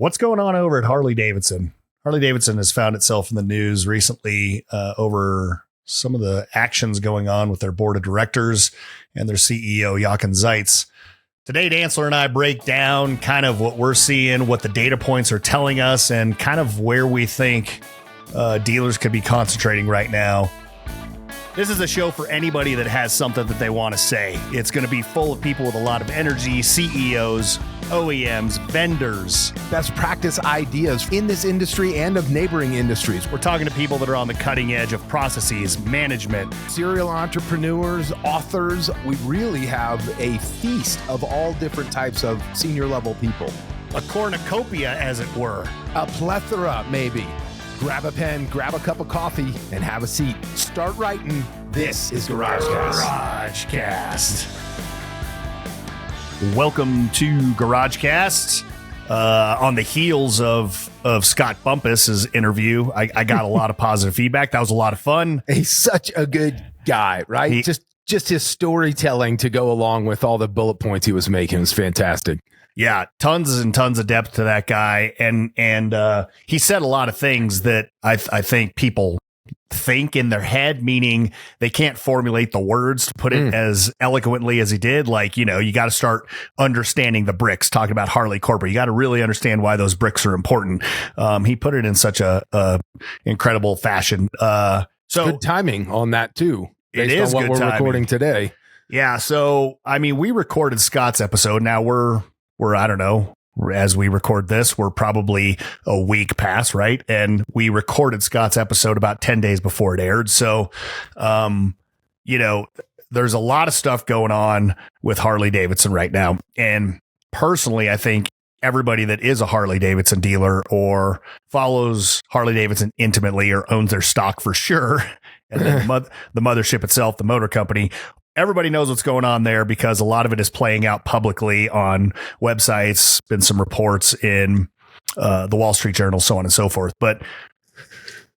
What's going on over at Harley-Davidson? Harley-Davidson has found itself in the news recently over some of the actions going on with their board of directors and their CEO, Jochen Zeitz. Today, Dantzler and I break down kind of what we're seeing, what the data points are telling us, and kind of where we think dealers could be concentrating right now. This is a show for anybody that has something that they want to say. It's going to be full of people with a lot of energy, CEOs, OEMs, vendors. Best practice ideas in this industry and of neighboring industries. We're talking to people that are on the cutting edge of processes, management. Serial entrepreneurs, authors. We really have a feast of all different types of senior level people. A cornucopia, as it were. A plethora, maybe. Grab a pen, grab a cup of coffee, and have a seat. Start writing. This is GarageCast. GarageCast. Welcome to GarageCast. On the heels of Scott Fumpas' interview, I got a lot of positive feedback. That was a lot of fun. He's such a good guy, right? Just his storytelling to go along with all the bullet points he was making was fantastic. Yeah, tons and tons of depth to that guy. And he said a lot of things that I think people think in their head, meaning they can't formulate the words to put it as eloquently as he did. Like, you know, you got to start understanding the bricks, talking about Harley Corporate. You got to really understand why those bricks are important. He put it in such a incredible fashion. So good timing on that too. It is on what we're recording today. Yeah. So, I mean, we recorded Scott's episode. Now we're, I don't know, as we record this, we're probably a week past, right? And we recorded Scott's episode about 10 days before it aired. So, you know, there's a lot of stuff going on with Harley-Davidson right now. And personally, I think everybody that is a Harley-Davidson dealer or follows Harley-Davidson intimately or owns their stock for sure, and then the mothership itself, the motor company, everybody knows what's going on there because a lot of it is playing out publicly on websites, been some reports in the Wall Street Journal, so on and so forth. But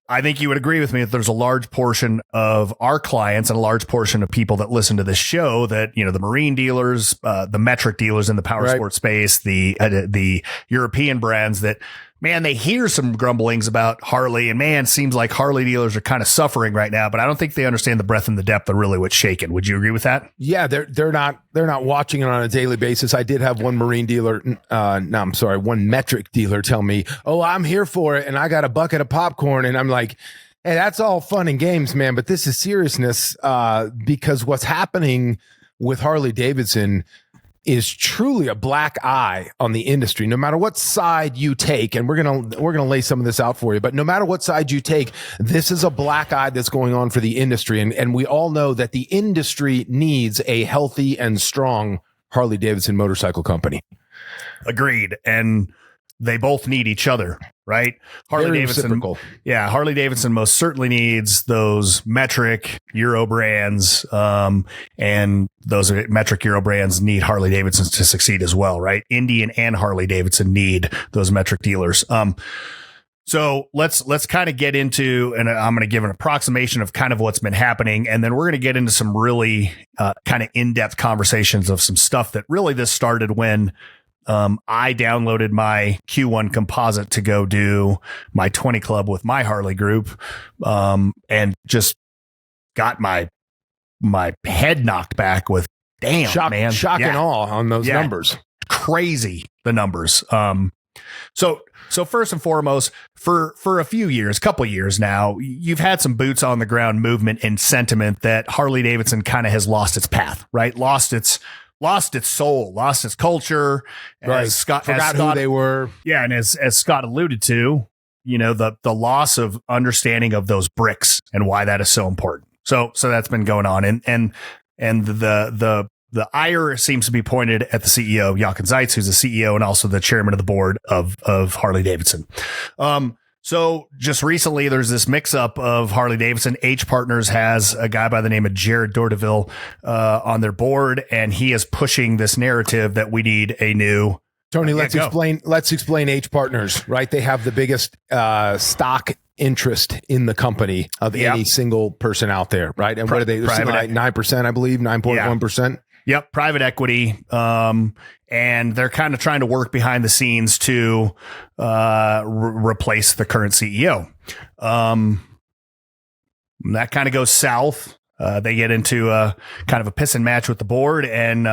I think you would agree with me that there's a large portion of our clients and a large portion of people that listen to this show that, you know, the marine dealers, the metric dealers in the power sports space, the European brands that, man, they hear some grumblings about Harley and man, seems like Harley dealers are kind of suffering right now, but I don't think they understand the breadth and the depth of really what's shaking. Would you agree with that? Yeah, they're not watching it on a daily basis. I did have one marine dealer, one metric dealer tell me, "Oh, I'm here for it and I got a bucket of popcorn." And I'm like, "Hey, that's all fun and games, man, but this is seriousness because what's happening with Harley-Davidson is truly a black eye on the industry, no matter what side you take. And we're gonna lay some of this out for you, but no matter what side you take, this is a black eye that's going on for the industry. And we all know that the industry needs a healthy and strong Harley-Davidson motorcycle company. Agreed. And they both need each other, right? Harley-Davidson most certainly needs those metric Euro brands, and those metric Euro brands need Harley-Davidsons to succeed as well, right? Indian and Harley-Davidson need those metric dealers. So let's kind of get into, and I'm going to give an approximation of kind of what's been happening, and then we're going to get into some really kind of in-depth conversations of some stuff that really this started when I downloaded my Q1 composite to go do my 20 club with my Harley group, and just got my head knocked back with shock and awe on those numbers. Crazy, the numbers. So first and foremost, for a couple years now, you've had some boots on the ground movement and sentiment that Harley-Davidson kind of has lost its path, right? Lost its soul, lost its culture. Right. Forgot who they were. Yeah. And as Scott alluded to, you know, the loss of understanding of those bricks and why that is so important. So that's been going on. And the ire seems to be pointed at the CEO, Jochen Zeitz, who's the CEO and also the chairman of the board of Harley-Davidson. So just recently, there's this mix-up of Harley-Davidson. H Partners has a guy by the name of Jared Dorteville on their board, and he is pushing this narrative that we need a new. Tony, let's explain H Partners, right? They have the biggest stock interest in the company of any single person out there, right? And what are they? Like 9%, I believe, 9.1%. Yep, private equity. And they're kind of trying to work behind the scenes to replace the current CEO. That kind of goes south. They get into a kind of a piss and match with the board, and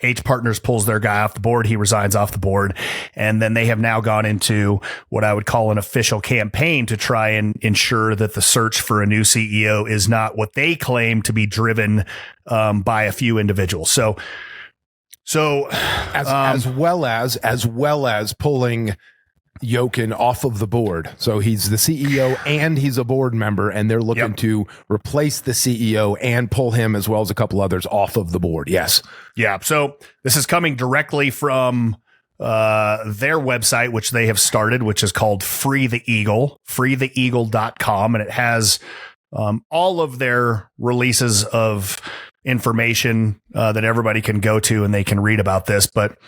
H Partners pulls their guy off the board. He resigns off the board. And then they have now gone into what I would call an official campaign to try and ensure that the search for a new CEO is not what they claim to be driven by a few individuals. So as well as pulling Jochen off of the board. So he's the CEO and he's a board member, and they're looking to replace the CEO and pull him as well as a couple others off of the board. Yes. Yeah. So this is coming directly from their website, which they have started, which is called Free the Eagle, freetheeagle.com. And it has all of their releases of information that everybody can go to and they can read about this. But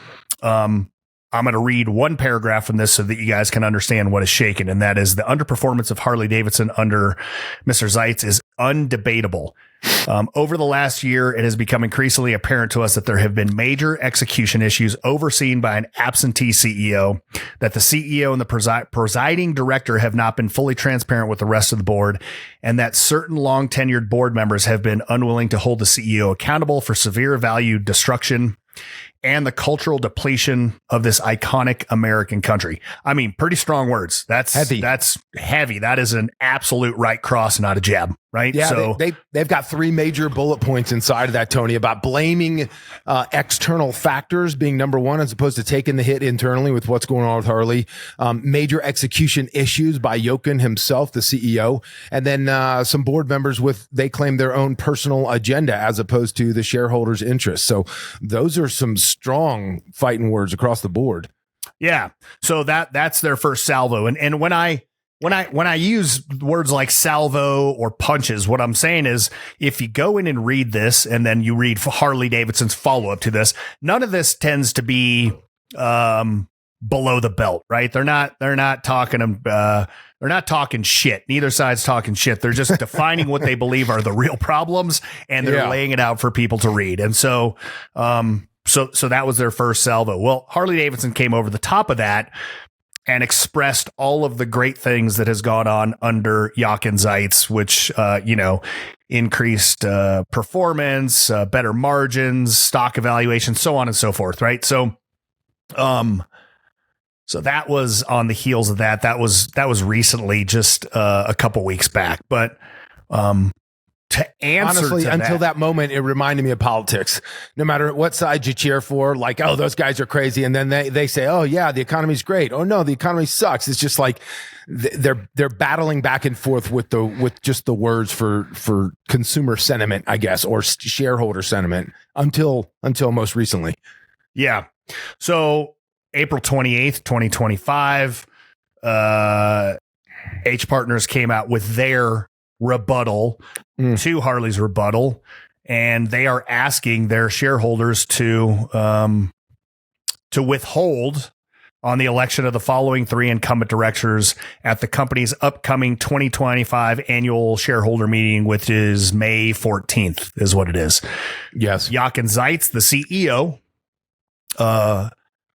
I'm going to read one paragraph from this so that you guys can understand what is shaken. And that is the underperformance of Harley-Davidson under Mr. Zeitz is undebatable. Over the last year, it has become increasingly apparent to us that there have been major execution issues overseen by an absentee CEO, that the CEO and the presiding director have not been fully transparent with the rest of the board, and that certain long tenured board members have been unwilling to hold the CEO accountable for severe value destruction and the cultural depletion of this iconic American country. I mean, pretty strong words. That's heavy. That's heavy. That is an absolute right cross, not a jab, right? Yeah, so they've got 3 major bullet points inside of that, Tony, about blaming external factors being number one, as opposed to taking the hit internally with what's going on with Harley. Major execution issues by Jochen himself, the CEO, and then some board members they claim their own personal agenda as opposed to the shareholders' interests. So those are some strong fighting words across the board. Yeah. So that's their first salvo. And when I use words like salvo or punches, what I'm saying is if you go in and read this and then you read Harley-Davidson's follow-up to this, none of this tends to be below the belt, right? They're not talking shit. Neither side's talking shit. They're just defining what they believe are the real problems, and they're laying it out for people to read. And so that was their first salvo. Well, Harley-Davidson came over the top of that and expressed all of the great things that has gone on under Jochen Zeitz, which, increased performance, better margins, stock evaluation, so on and so forth. Right. So that was on the heels of that. That was recently, just a couple weeks back. But to answer, honestly, to until that moment, it reminded me of politics. No matter what side you cheer for, like, oh, those guys are crazy, and then they say, oh yeah, the economy's great. Oh no, the economy sucks. It's just like they're battling back and forth with just the words for consumer sentiment, I guess, or shareholder sentiment until most recently. Yeah. So April 28th, 2025, H Partners came out with their rebuttal to Harley's rebuttal, and they are asking their shareholders to withhold on the election of the following 3 incumbent directors at the company's upcoming 2025 annual shareholder meeting, which is May 14th, is what it is. Yes. Jochen Zeitz, the CEO,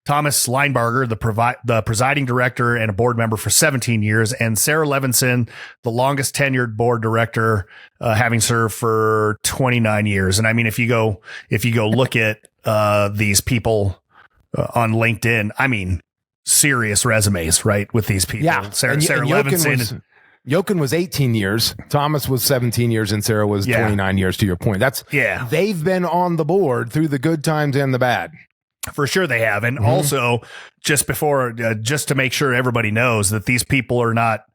Thomas Leinbarger, the presiding director and a board member for 17 years, and Sarah Levinson, the longest tenured board director, having served for 29 years. And I mean, if you go look at these people on LinkedIn, I mean, serious resumes, right? With these people. Yeah. Sarah Levinson. Jochen was 18 years. Thomas was 17 years, and Sarah was 29 years. To your point, they've been on the board through the good times and the bad. For sure they have. And also, just to make sure everybody knows that these people are not,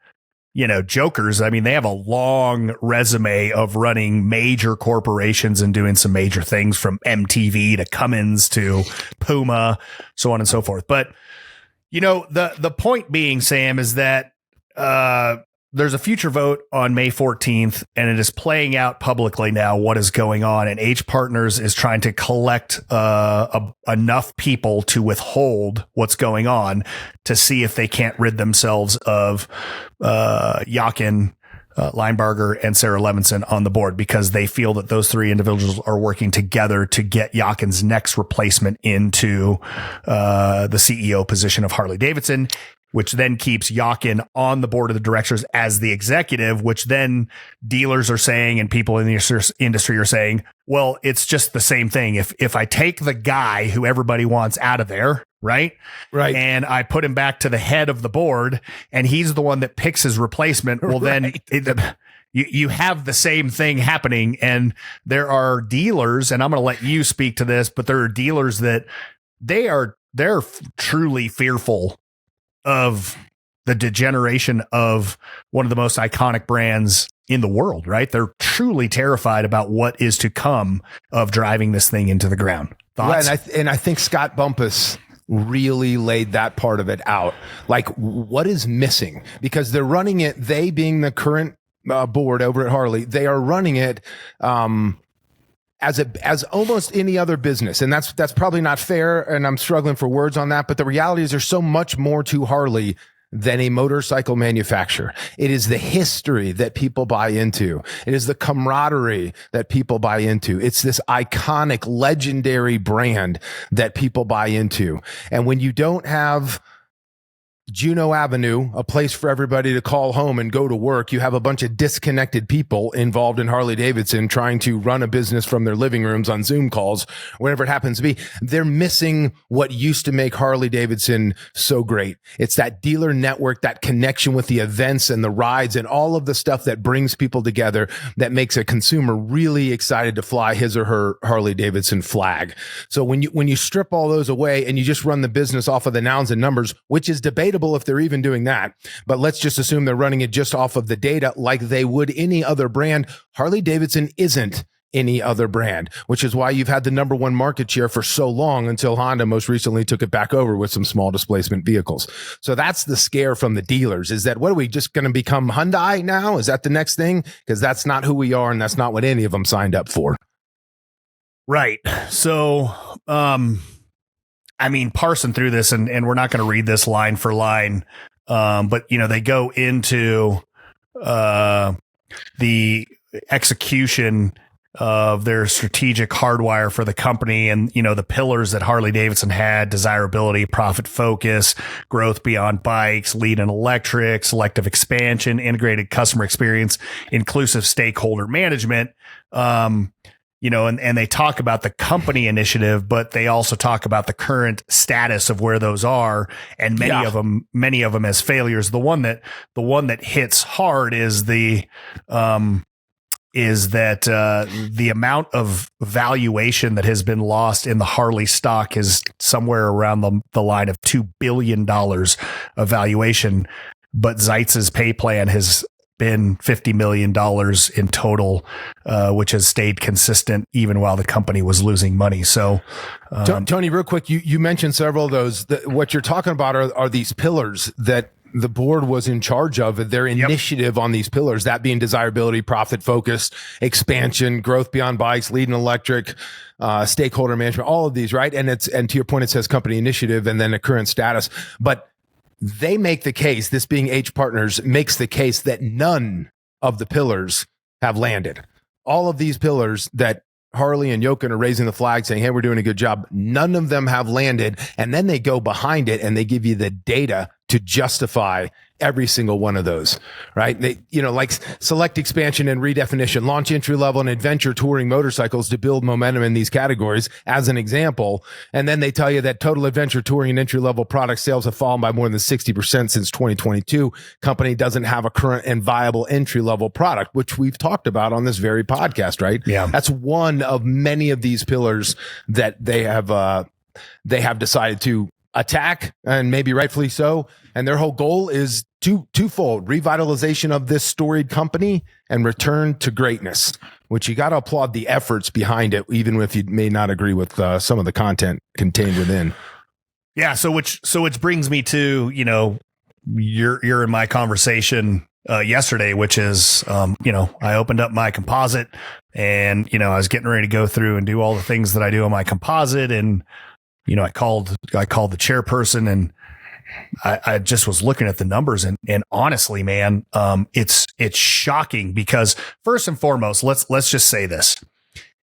jokers. I mean, they have a long resume of running major corporations and doing some major things, from MTV to Cummins to Puma, so on and so forth. But, the point being, Sam, is that there's a future vote on May 14th, and it is playing out publicly now what is going on. And H Partners is trying to collect enough people to withhold what's going on to see if they can't rid themselves of Jochen Linebarger and Sarah Levinson on the board because they feel that those three individuals are working together to get Jochen's next replacement into the CEO position of Harley-Davidson, which then keeps Jochen on the board of the directors as the executive, which then dealers are saying and people in the industry are saying, well, it's just the same thing. If I take the guy who everybody wants out of there, right? Right. And I put him back to the head of the board and he's the one that picks his replacement. Well, then you have the same thing happening. And there are dealers, and I'm going to let you speak to this, but there are dealers that they're truly fearful of the degeneration of one of the most iconic brands in the world, right? They're truly terrified about what is to come of driving this thing into the ground. Thoughts? Yeah, and I think Scott Bumpus really laid that part of it out. Like, what is missing? Because they're running it, they being the current board over at Harley, they are running it as almost any other business. And that's probably not fair. And I'm struggling for words on that. But the reality is there's so much more to Harley than a motorcycle manufacturer. It is the history that people buy into. It is the camaraderie that people buy into. It's this iconic, legendary brand that people buy into. And when you don't have Juneau Avenue, a place for everybody to call home and go to work, you have a bunch of disconnected people involved in Harley-Davidson trying to run a business from their living rooms on Zoom calls, whatever it happens to be. They're missing what used to make Harley-Davidson so great. It's that dealer network, that connection with the events and the rides and all of the stuff that brings people together that makes a consumer really excited to fly his or her Harley-Davidson flag. So when you strip all those away and you just run the business off of the nouns and numbers, which is debatable if they're even doing that, but let's just assume they're running it just off of the data like they would any other brand. Harley-Davidson isn't any other brand, which is why you've had the number one market share for so long until Honda most recently took it back over with some small displacement vehicles. So that's the scare from the dealers, is that what are we just going to become Hyundai now? Is that the next thing? Because that's not who we are and that's not what any of them signed up for. Right. So, I mean, parsing through this, and we're not going to read this line for line, but, you know, they go into the execution of their strategic hardwire for the company and, you know, the pillars that Harley-Davidson had: desirability, profit focus, growth beyond bikes, lead in electric, selective expansion, integrated customer experience, inclusive stakeholder management. You know, and they talk about the company initiative, but they also talk about the current status of where those are, and many of them as failures. The one that hits hard is the amount of valuation that has been lost in the Harley stock is somewhere around the line of $2 billion of valuation, but Zeitz's pay plan has been $50 million in total, which has stayed consistent even while the company was losing money. So, Tony, real quick, you mentioned several of those. What you're talking about are these pillars that the board was in charge of, their initiative on these pillars, that being desirability, profit focused, expansion, growth beyond bikes, lead in electric, stakeholder management, all of these, right? And to your point, it says company initiative and then a current status, but they make the case, this being H Partners makes the case that none of the pillars have landed. All of these pillars that Harley and Jochen are raising the flag saying, hey, we're doing a good job, none of them have landed. And then they go behind it and they give you the data to justify every single one of those, right? They, you know, like select expansion and redefinition, launch entry level and adventure touring motorcycles to build momentum in these categories as an example. And then they tell you that total adventure touring and entry level product sales have fallen by more than 60% since 2022. Company doesn't have a current and viable entry level product, which we've talked about on this very podcast, right? Yeah. That's one of many of these pillars that they have decided to attack, and maybe rightfully so. And their whole goal is twofold: revitalization of this storied company and return to greatness, which you got to applaud the efforts behind it, even if you may not agree with some of the content contained within. Yeah. So which brings me to, you know, you're in my conversation yesterday, which is, you know, I opened up my composite and, you know, I was getting ready to go through and do all the things that I do on my composite. And, you know, I called the chairperson and I just was looking at the numbers and honestly, man, it's shocking because first and foremost, let's just say this.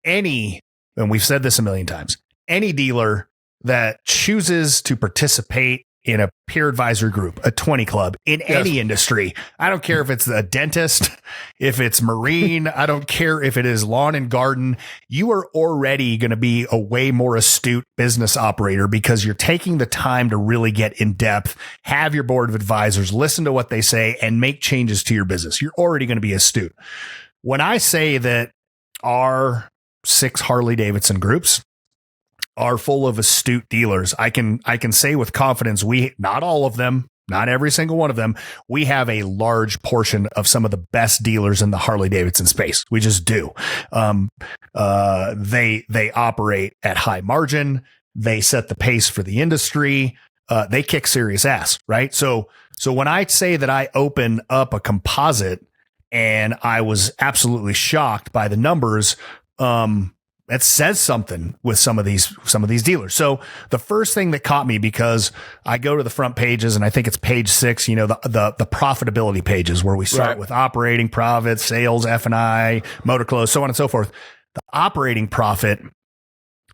And we've said this a million times, any dealer that chooses to participate in a peer advisor group, a 20 club in any industry, I don't care if it's a dentist, if it's marine, I don't care if it is lawn and garden, you are already going to be a way more astute business operator because you're taking the time to really get in depth, have your board of advisors, listen to what they say and make changes to your business. You're already going to be astute. When I say that our 6 Harley-Davidson groups are full of astute dealers, I can say with confidence, not all of them, not every single one of them, we have a large portion of some of the best dealers in the Harley-Davidson space. We just do. They operate at high margin. They set the pace for the industry. They kick serious ass, right? So when I say that I open up a composite and I was absolutely shocked by the numbers, it says something with some of these dealers. So the first thing that caught me, because I go to the front pages and I think it's page 6, the profitability pages where we start with operating profit, sales, F&I, motor close, so on and so forth. The operating profit,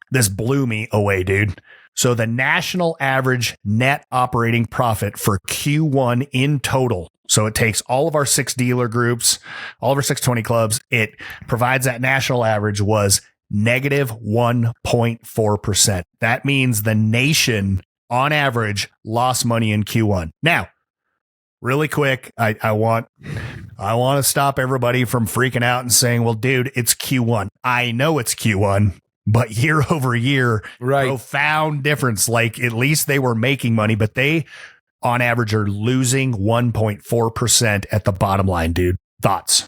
this blew me away, dude. So the national average net operating profit for Q1 in total. So it takes all of our 6 dealer groups, all of our 620 clubs. It provides that national average was negative 1.4%. That means the nation on average lost money in Q1. Now, really quick, I want to stop everybody from freaking out and saying, well, dude, it's Q1. I know it's Q1, but year over year, profound difference. Like at least they were making money, but they on average are losing 1.4% at the bottom line, dude. Thoughts?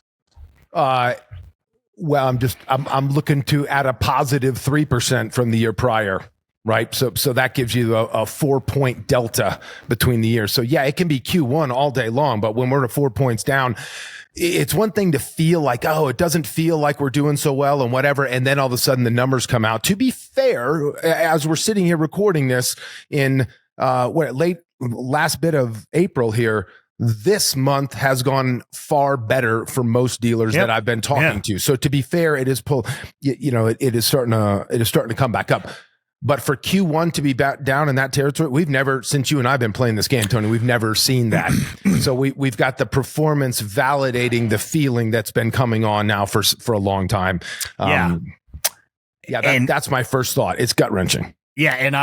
Well, I'm looking to add a positive 3% from the year prior, right? So that gives you a 4-point delta between the years. So yeah, it can be Q1 all day long, but when we're at 4 points down, it's one thing to feel like, oh, it doesn't feel like we're doing so well and whatever. And then all of a sudden the numbers come out. To be fair, as we're sitting here recording this in last bit of April here, this month has gone far better for most dealers that I've been talking to. So to be fair, it is it is starting to come back up. But for Q1 to be back down in that territory, we've never, since you and I have been playing this game, Tony, we've never seen that. So we've got the performance validating the feeling that's been coming on now for a long time. That's my first thought. It's gut wrenching. Yeah, and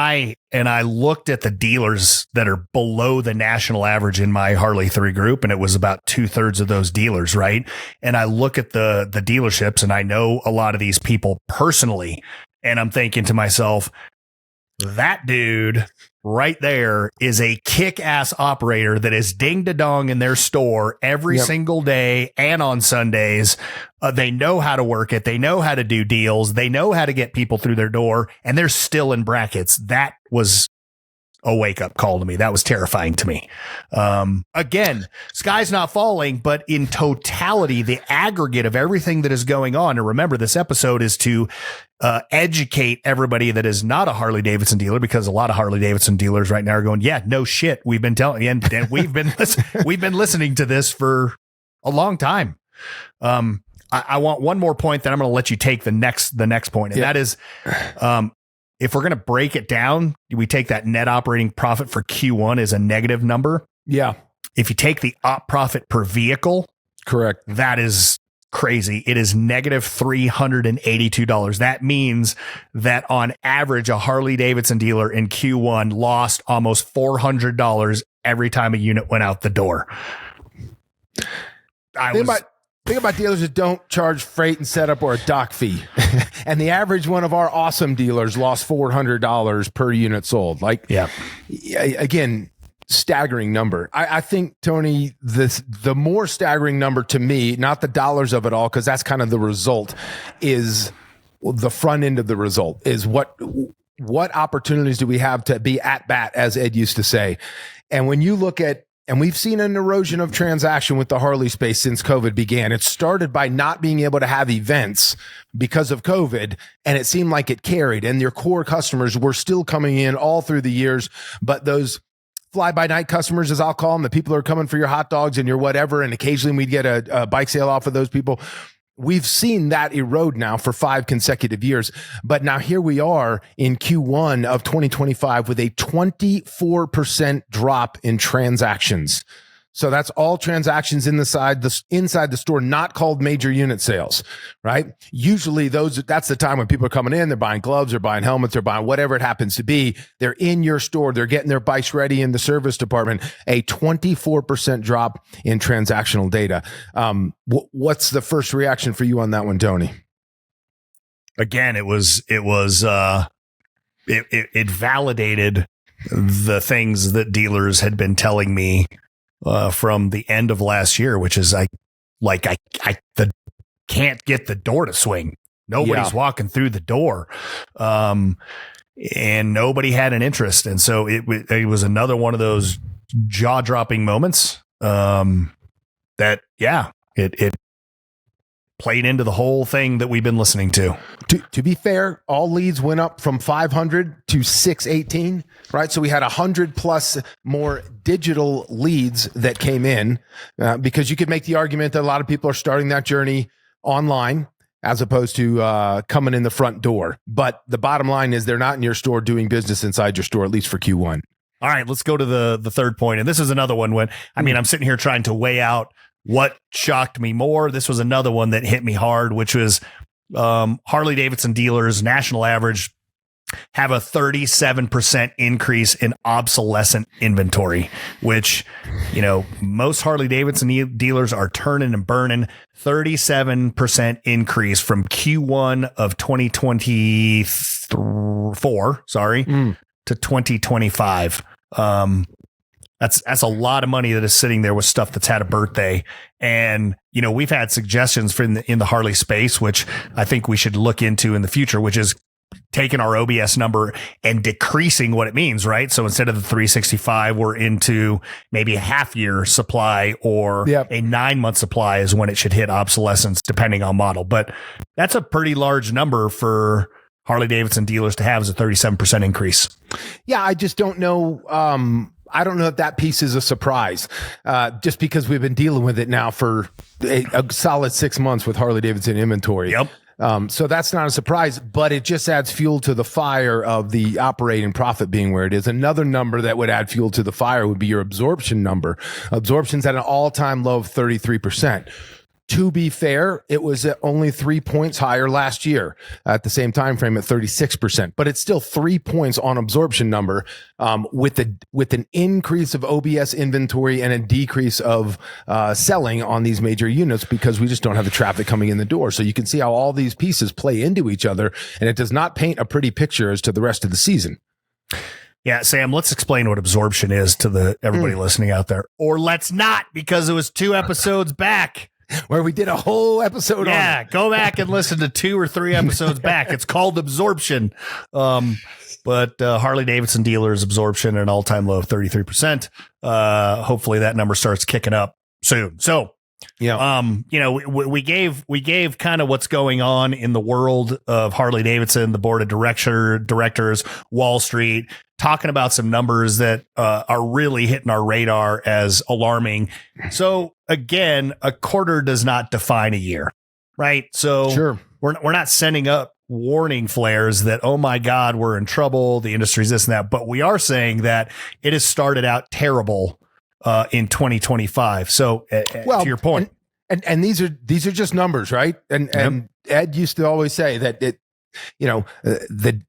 I looked at the dealers that are below the national average in my Harley 3 group, and it was about 2/3 of those dealers, right? And I look at the dealerships, and I know a lot of these people personally, and I'm thinking to myself, that dude right there is a kick-ass operator that is ding-da-dong in their store every single day and on Sundays. They know how to work it. They know how to do deals. They know how to get people through their door, and they're still in brackets. That was a wake-up call to me. That was terrifying to me. Again, sky's not falling, but in totality, the aggregate of everything that is going on, and remember, this episode is to educate everybody that is not a Harley-Davidson dealer, because a lot of Harley-Davidson dealers right now are going, yeah, no shit. We've been telling you, and we've been listening to this for a long time. I want one more point, then I'm going to let you take the next point. And that is, if we're going to break it down, we take that net operating profit for Q1 as a negative number. Yeah. If you take the op profit per vehicle, correct, that is crazy. It is negative $382. That means that on average, a Harley-Davidson dealer in Q1 lost almost $400 every time a unit went out the door. Think about dealers that don't charge freight and setup or a dock fee. And the average one of our awesome dealers lost $400 per unit sold. Again, staggering number. I think, Tony, the more staggering number to me, not the dollars of it all, because that's kind of the result, is the front end of the result, is what opportunities do we have to be at bat, as Ed used to say. And when you look at, and we've seen an erosion of transaction with the Harley space since COVID began. It started by not being able to have events because of COVID, and it seemed like it carried, and your core customers were still coming in all through the years, but those fly-by-night customers, as I'll call them, the people who are coming for your hot dogs and your whatever, and occasionally we'd get a bike sale off of those people. We've seen that erode now for 5 consecutive years. But now here we are in Q1 of 2025 with a 24% drop in transactions. So that's all transactions inside the store, not called major unit sales, right? Usually that's the time when people are coming in, they're buying gloves, they're buying helmets, they're buying whatever it happens to be. They're in your store, they're getting their bikes ready in the service department. A 24% drop in transactional data. What's the first reaction for you on that one, Tony? Again, it validated the things that dealers had been telling me from the end of last year, which is I can't get the door to swing. Nobody's walking through the door, and nobody had an interest. And so it was another one of those jaw dropping moments that it played into the whole thing that we've been listening to. To be fair, all leads went up from 500 to 618, right? So we had 100 plus more digital leads that came in because you could make the argument that a lot of people are starting that journey online as opposed to coming in the front door. But the bottom line is they're not in your store doing business inside your store, at least for Q1. All right, let's go to the third point. And this is another one when, I'm sitting here trying to weigh out what shocked me more. This was another one that hit me hard, which was Harley-Davidson dealers national average have a 37% increase in obsolescent inventory, which, most Harley-Davidson dealers are turning and burning. 37% increase from Q1 of 2024, to 2025. That's a lot of money that is sitting there with stuff that's had a birthday. And, we've had suggestions in the Harley space, which I think we should look into in the future, which is taking our OBS number and decreasing what it means, right? So instead of the 365, we're into maybe a half year supply or a 9-month supply is when it should hit obsolescence, depending on model. But that's a pretty large number for Harley-Davidson dealers to have, as a 37% increase. Yeah, I just don't know. I don't know if that piece is a surprise, just because we've been dealing with it now for a solid 6 months with Harley-Davidson inventory. Yep. So that's not a surprise, but it just adds fuel to the fire of the operating profit being where it is. Another number that would add fuel to the fire would be your absorption number. Absorption's at an all-time low of 33%. To be fair, it was at only 3 points higher last year at the same time frame at 36%, but it's still 3 points on absorption number with an increase of OBS inventory and a decrease of selling on these major units because we just don't have the traffic coming in the door. So you can see how all these pieces play into each other, and it does not paint a pretty picture as to the rest of the season. Yeah, Sam, let's explain what absorption is to everybody listening out there. Or let's not, because it was 2 episodes back. Where we did a whole episode on it. Yeah, go back and listen to 2 or 3 episodes back. It's called Absorption. But Harley-Davidson dealers absorption at an all-time low of 33%. Hopefully that number starts kicking up soon. So, we gave kind of what's going on in the world of Harley-Davidson, the board of directors, Wall Street, talking about some numbers that are really hitting our radar as alarming. So again, a quarter does not define a year, right? So sure. We're not sending up warning flares that, oh my God, we're in trouble, the industry's this and that, but we are saying that it has started out terrible in 2025. So to your point. And these are just numbers, right? And Ed used to always say that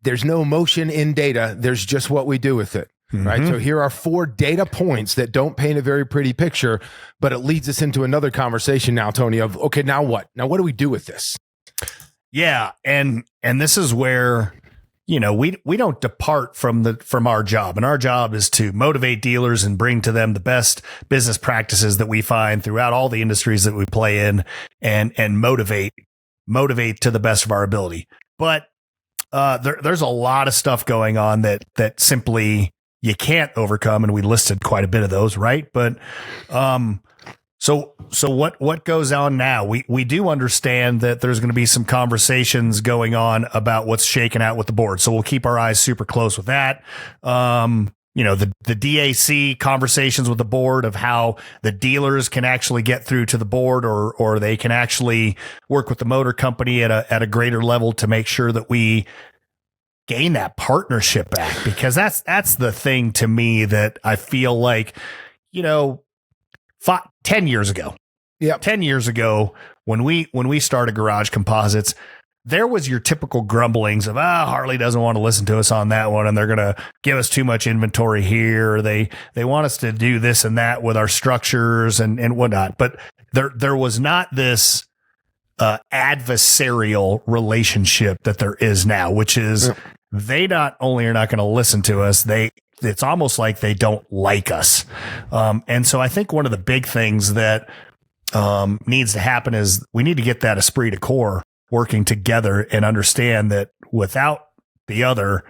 there's no emotion in data. There's just what we do with it. Mm-hmm. Right. So here are 4 data points that don't paint a very pretty picture, but it leads us into another conversation now, Tony, of, okay, now what? Now, what do we do with this? Yeah. And this is where, we don't depart from our job, and our job is to motivate dealers and bring to them the best business practices that we find throughout all the industries that we play in, and motivate to the best of our ability. But there's a lot of stuff going on that simply you can't overcome, and we listed quite a bit of those, right? But so what goes on now? We do understand that there's going to be some conversations going on about what's shaking out with the board, so we'll keep our eyes super close with that. the DAC conversations with the board of how the dealers can actually get through to the board, or they can actually work with the motor company at a greater level to make sure that we gain that partnership back, because that's the thing to me that I feel like, 10 years ago. Yeah. 10 years ago, when we started Garage Composites, there was your typical grumblings of, Harley doesn't want to listen to us on that one, and they're going to give us too much inventory here. Or they want us to do this and that with our structures and whatnot. But there was not this adversarial relationship that there is now, which is they not only are not going to listen to us, it's almost like they don't like us. And so I think one of the big things that needs to happen is we need to get that esprit de corps working together and understand that without the other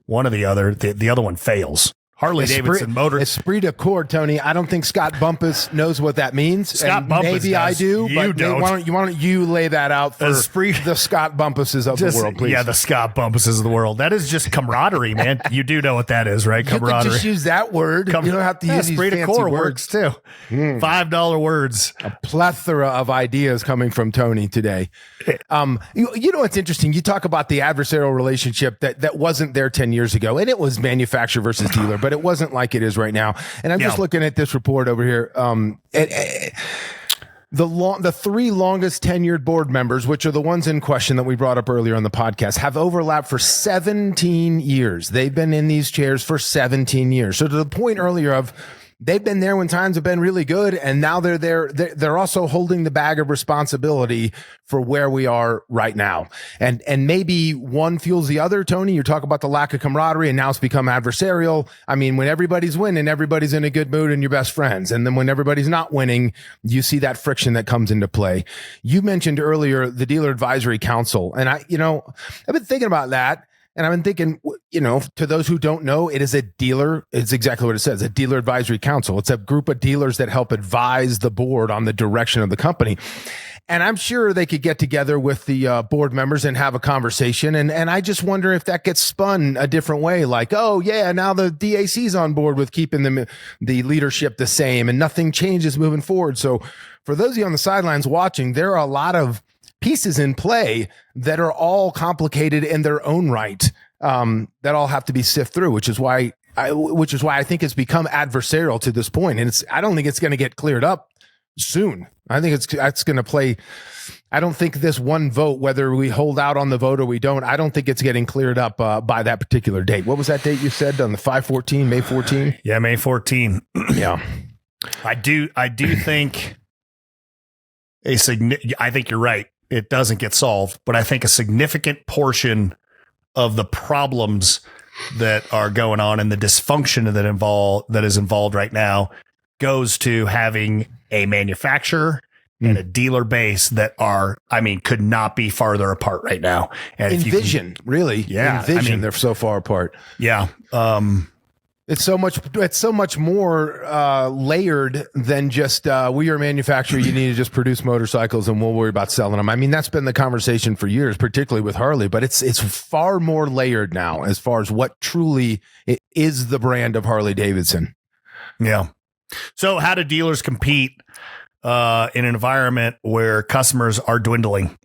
one fails. Harley-Davidson Motor. Esprit de corps, Tony. I don't think Scott Bumpus knows what that means. Scott Bumpus maybe does. I do, You but don't. why don't you lay that out for the Scott Bumpuses of the world, please? Yeah, the Scott Bumpuses of the world. That is just camaraderie, man. You do know what that is, right? Camaraderie. You can just use that word. You don't have to use these esprit de fancy corps words. works too. $5 words. A plethora of ideas coming from Tony today. You know what's interesting? You talk about the adversarial relationship that wasn't there 10 years ago, and it was manufacturer versus dealer, but it wasn't like it is right now. And I'm just looking at this report over here. The three longest tenured board members, which are the ones in question that we brought up earlier on the podcast, have overlapped for 17 years. They've been in these chairs for 17 years. So to the point earlier of they've been there when times have been really good, and now they're there. They're also holding the bag of responsibility for where we are right now. And maybe one fuels the other, Tony. You talk about the lack of camaraderie, and now it's become adversarial. I mean, when everybody's winning, everybody's in a good mood and you're best friends. And then when everybody's not winning, you see that friction that comes into play. You mentioned earlier the Dealer Advisory Council. And I've been thinking about that. And I've been thinking, to those who don't know, it is a dealer. It's exactly what it says, a dealer advisory council. It's a group of dealers that help advise the board on the direction of the company. And I'm sure they could get together with the board members and have a conversation. And I just wonder if that gets spun a different way. Like, oh, yeah, now the DAC's on board with keeping the leadership the same and nothing changes moving forward. So for those of you on the sidelines watching, there are a lot of pieces in play that are all complicated in their own right, that all have to be sifted through, which is why I think it's become adversarial to this point. And I don't think it's going to get cleared up soon. I think it's going to play. I don't think this one vote, whether we hold out on the vote or we don't, I don't think it's getting cleared up by that particular date. What was that date you said on the 5/14, May 14? Yeah, May 14. Yeah. I do think I think you're right. It doesn't get solved, but I think a significant portion of the problems that are going on and the dysfunction that is involved right now goes to having a manufacturer and a dealer base that could not be farther apart right now. And Envision, really. Yeah. Envision, they're so far apart. Yeah. It's so much more layered than just we are a manufacturer. You need to just produce motorcycles, and we'll worry about selling them. I mean, that's been the conversation for years, particularly with Harley. But it's far more layered now as far as what truly is the brand of Harley-Davidson. Yeah. So, how do dealers compete in an environment where customers are dwindling,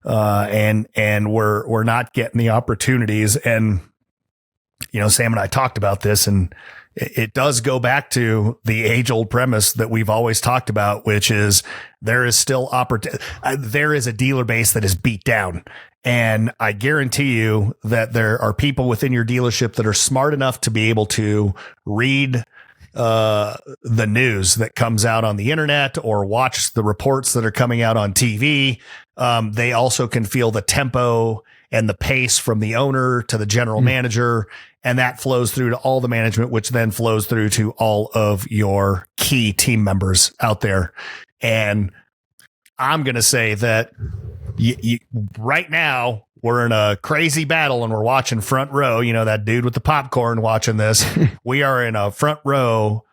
and we're not getting the opportunities? And Sam and I talked about this, and it does go back to the age-old premise that we've always talked about, which is there is still there is a dealer base that is beat down. And I guarantee you that there are people within your dealership that are smart enough to be able to read the news that comes out on the internet or watch the reports that are coming out on TV. They also can feel the tempo and the pace from the owner to the general manager. And that flows through to all the management, which then flows through to all of your key team members out there. And I'm going to say that right now we're in a crazy battle and we're watching front row, that dude with the popcorn watching this. We are in a front row,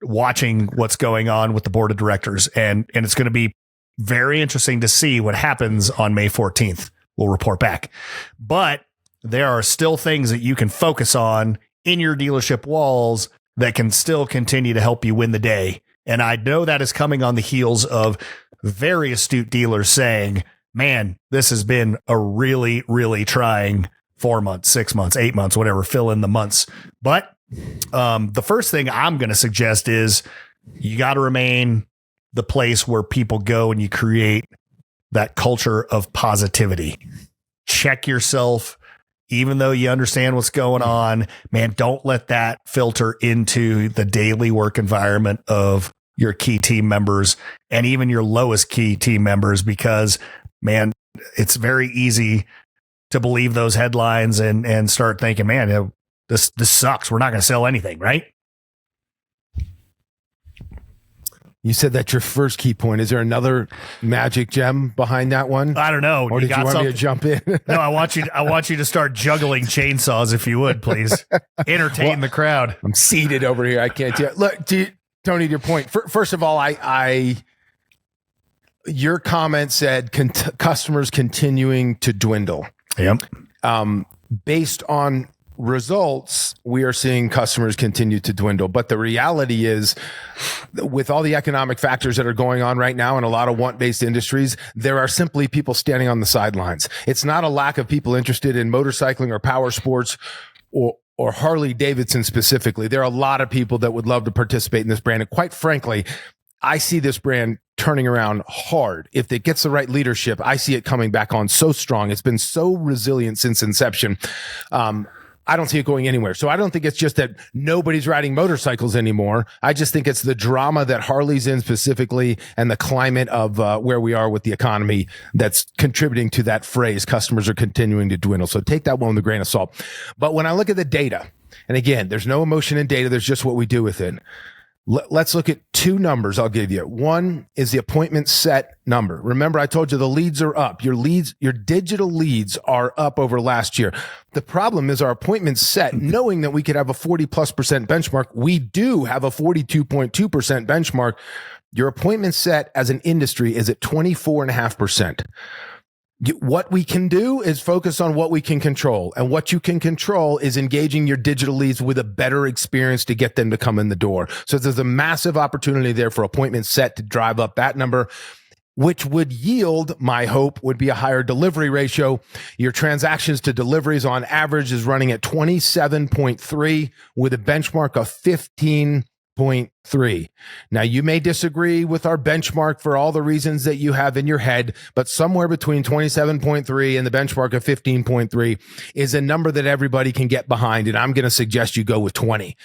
watching what's going on with the board of directors. And it's going to be very interesting to see what happens on May 14th. We'll report back, but there are still things that you can focus on in your dealership walls that can still continue to help you win the day. And I know that is coming on the heels of very astute dealers saying, man, this has been a really, really trying 4 months, 6 months, 8 months, whatever, fill in the months. But the first thing I'm going to suggest is you got to remain the place where people go and you create that culture of positivity. Check yourself, even though you understand what's going on, man, don't let that filter into the daily work environment of your key team members and even your lowest key team members, because, man, it's very easy to believe those headlines and start thinking, man, this sucks. We're not going to sell anything, right? You said that's your first key point. Is there another magic gem behind that one? I don't know. Or did you want me to jump in? No, I want you to start juggling chainsaws, if you would, please. Entertain the crowd. I'm seated over here. I can't tell. Look, Tony, to your point. First of all, your comment said customers continuing to dwindle. Yep. Based on results, we are seeing customers continue to dwindle. But the reality is, with all the economic factors that are going on right now in a lot of want-based industries, there are simply people standing on the sidelines. It's not a lack of people interested in motorcycling or power sports or Harley-Davidson specifically. There are a lot of people that would love to participate in this brand. And quite frankly, I see this brand turning around hard. If it gets the right leadership, I see it coming back on so strong. It's been so resilient since inception. I don't see it going anywhere. So I don't think it's just that nobody's riding motorcycles anymore. I just think it's the drama that Harley's in specifically and the climate of where we are with the economy that's contributing to that phrase, customers are continuing to dwindle. So take that one with a grain of salt. But when I look at the data, and again, there's no emotion in data, there's just what we do with it. Let's look at two numbers I'll give you. One is the appointment set number. Remember, I told you the leads are up. Your digital leads are up over last year. The problem is our appointment set, knowing that we could have a 40+% benchmark. We do have a 42.2% benchmark. Your appointment set as an industry is at 24.5%. What we can do is focus on what we can control. And what you can control is engaging your digital leads with a better experience to get them to come in the door. So there's a massive opportunity there for appointment set to drive up that number, which would yield, my hope, would be a higher delivery ratio. Your transactions to deliveries on average is running at 27.3 with a benchmark of 15.3. Now, you may disagree with our benchmark for all the reasons that you have in your head, but somewhere between 27.3 and the benchmark of 15.3 is a number that everybody can get behind, and I'm going to suggest you go with 20.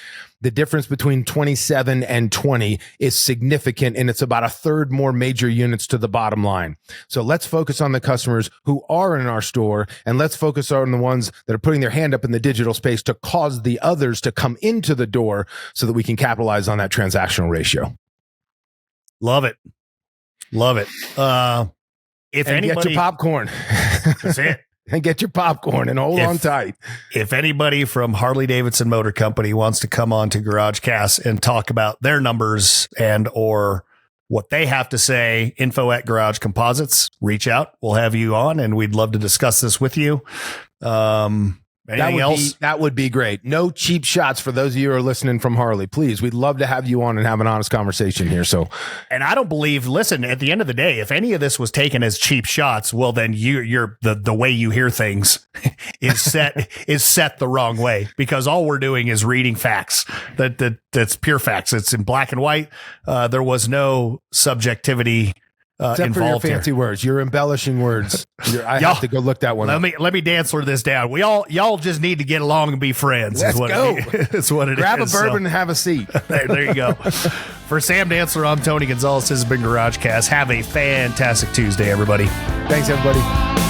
The difference between 27 and 20 is significant, and it's about a third more major units to the bottom line. So let's focus on the customers who are in our store, and let's focus on the ones that are putting their hand up in the digital space to cause the others to come into the door so that we can capitalize on that transactional ratio. Love it. If and anybody, get your popcorn. That's it. And get your popcorn and hold on tight. If anybody from Harley-Davidson Motor Company wants to come on to GarageCast and talk about their numbers and or what they have to say, info@Garage Composites, reach out. We'll have you on, and we'd love to discuss this with you. Anything else? That would be great. No cheap shots for those of you who are listening from Harley. Please, we'd love to have you on and have an honest conversation here. So, and I don't believe. Listen, at the end of the day, if any of this was taken as cheap shots, well, then you're the way you hear things is set the wrong way, because all we're doing is reading facts. That's pure facts. It's in black and white. There was no subjectivity. Except for your fancy words, you're embellishing words. I have to go look that one up. Let me Dantzler this down. Y'all just need to get along and be friends. Let's go. That's what it Grab is. Grab a bourbon and have a seat. There you go. For Sam Dantzler, I'm Tony Gonzalez. This has been GarageCast. Have a fantastic Tuesday, everybody. Thanks, everybody.